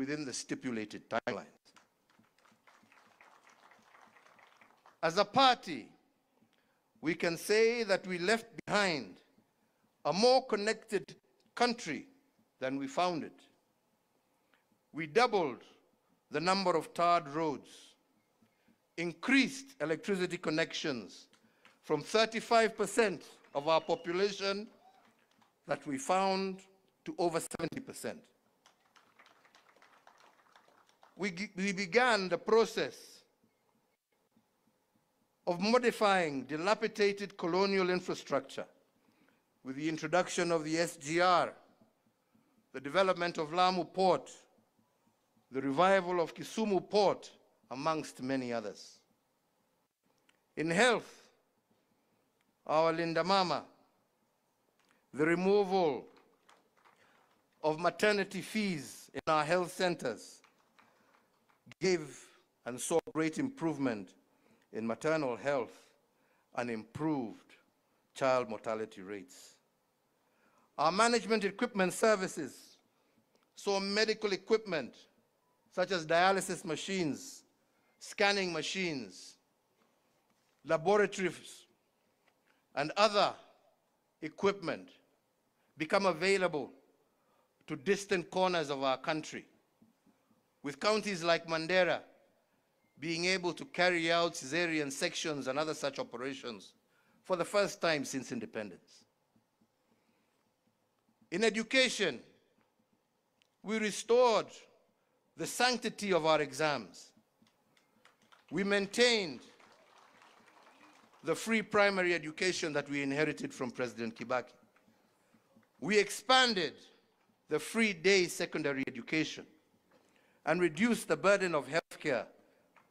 within the stipulated timelines. As a party, we can say that we left behind a more connected country than we found it. We doubled the number of tarred roads, increased electricity connections from 35% of our population that we found to over 70%. We began the process of modifying dilapidated colonial infrastructure with the introduction of the SGR, the development of Lamu Port, the revival of Kisumu Port, amongst many others. In health, our Linda Mama, the removal of maternity fees in our health centers gave and saw great improvement in maternal health and improved child mortality rates. Our management equipment services saw medical equipment such as dialysis machines, scanning machines, laboratories, and other equipment become available to distant corners of our country, with counties like Mandera being able to carry out cesarean sections and other such operations for the first time since independence. In education, we restored the sanctity of our exams. We maintained the free primary education that we inherited from President Kibaki. We expanded the free day secondary education and reduced the burden of healthcare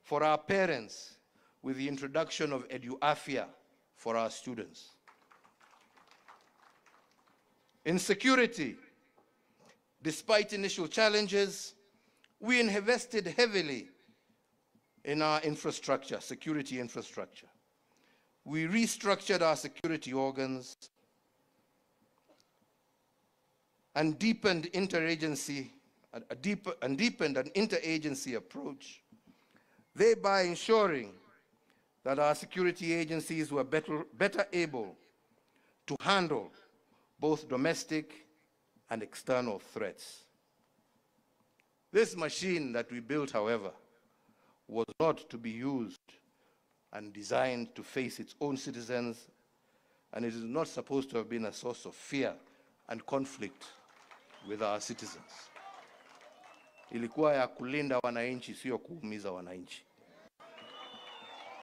for our parents with the introduction of EduAfia for our students. In security, despite initial challenges, we invested heavily in our infrastructure, security infrastructure. We restructured our security organs and deepened an interagency approach, thereby ensuring that our security agencies were better able to handle both domestic and external threats. This machine that we built, however, was not to be used and designed to face its own citizens, and it is not supposed to have been a source of fear and conflict with our citizens. Ilikuwa ya kulinda wananchi, sio kuumiza wananchi.